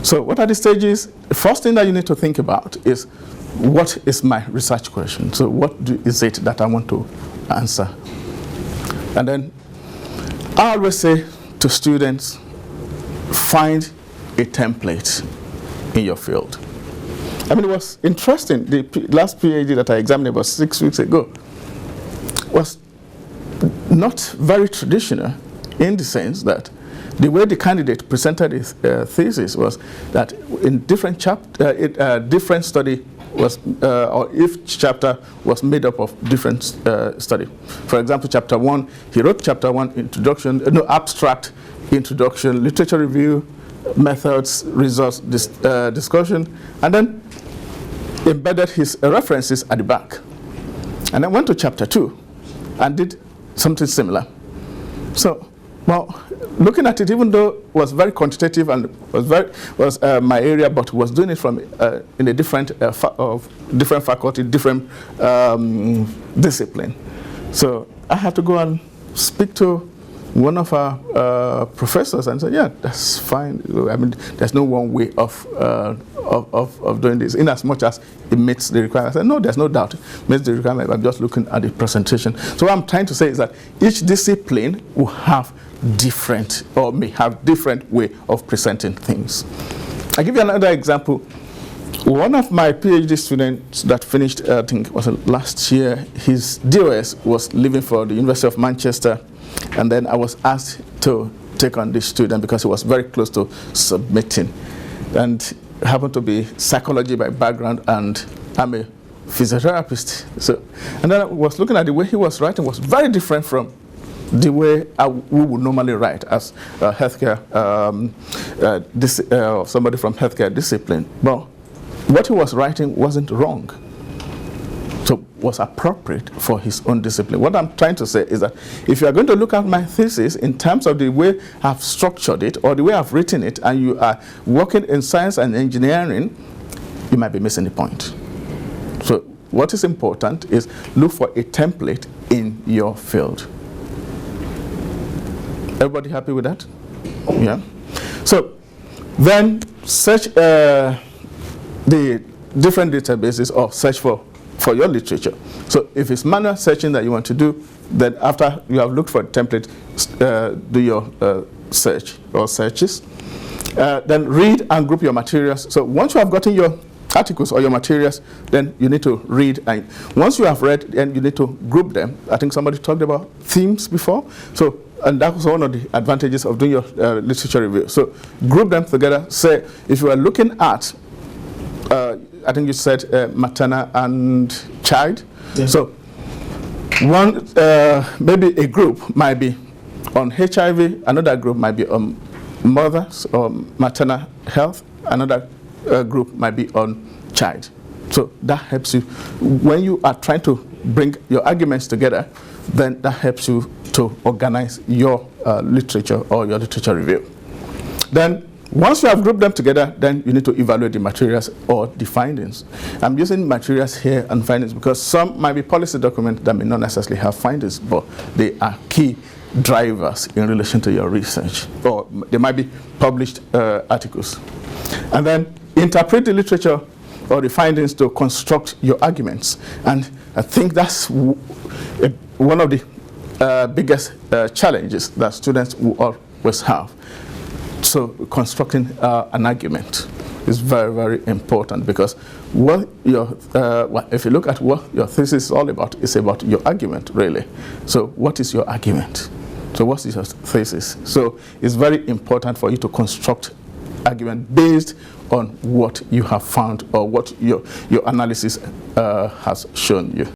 So what are the stages? The first thing that you need to think about is, what is my research question? So what is it that I want to answer? And then I always say to students, find a template in your field. I mean, it was interesting. The last PhD that I examined about 6 weeks ago was not very traditional, in the sense that the way the candidate presented his thesis was that in different different study was, or each chapter was made up of different study. For example, chapter 1, he wrote chapter 1 introduction, no, abstract, introduction, literature review, methods, results, discussion, and then embedded his references at the back. And then went to chapter 2 and did something similar. So, well, looking at it, even though it was very quantitative and was my area, but was doing it from in a different different faculty, different discipline. So I had to go and speak to one of our professors and say, yeah, that's fine. I mean, there's no one way of doing this, in as much as it meets the requirement. I said, no, there's no doubt it meets the requirement. I'm just looking at the presentation. So what I'm trying to say is that each discipline will have different, or may have different way of presenting things. I'll give you another example. One of my PhD students that finished, I think it was last year, his DOS was leaving for the University of Manchester. And then I was asked to take on this student because he was very close to submitting. And happened to be psychology by background, and I'm a physiotherapist. So, and then I was looking at the way he was writing was very different from the way we would normally write as healthcare, somebody from healthcare discipline. But what he was writing wasn't wrong. So was appropriate for his own discipline. What I'm trying to say is that if you are going to look at my thesis in terms of the way I've structured it or the way I've written it, and you are working in science and engineering, you might be missing the point. So what is important is look for a template in your field. Everybody happy with that? Yeah. So then search the different databases, or search for your literature. So if it's manual searching that you want to do, then after you have looked for a template, do your search or searches. Then read and group your materials. So once you have gotten your articles or your materials, then you need to read. And once you have read, then you need to group them. I think somebody talked about themes before. So, and that was one of the advantages of doing your literature review. So group them together. Say, if you are looking at I think you said maternal and child. Yeah. So one, maybe a group might be on HIV, another group might be on mothers or maternal health, another group might be on child. So that helps you, when you are trying to bring your arguments together, then that helps you to organize your literature or your literature review. Then once you have grouped them together, then you need to evaluate the materials or the findings. I'm using materials here and findings because some might be policy documents that may not necessarily have findings, but they are key drivers in relation to your research, or they might be published articles. And then interpret the literature or the findings to construct your arguments. And I think that's one of the biggest challenges that students will always have. So constructing an argument is very, very important, because what your, if you look at what your thesis is all about, it's about your argument, really. So what is your argument? So what is your thesis? So it's very important for you to construct argument based on what you have found or what your analysis has shown you.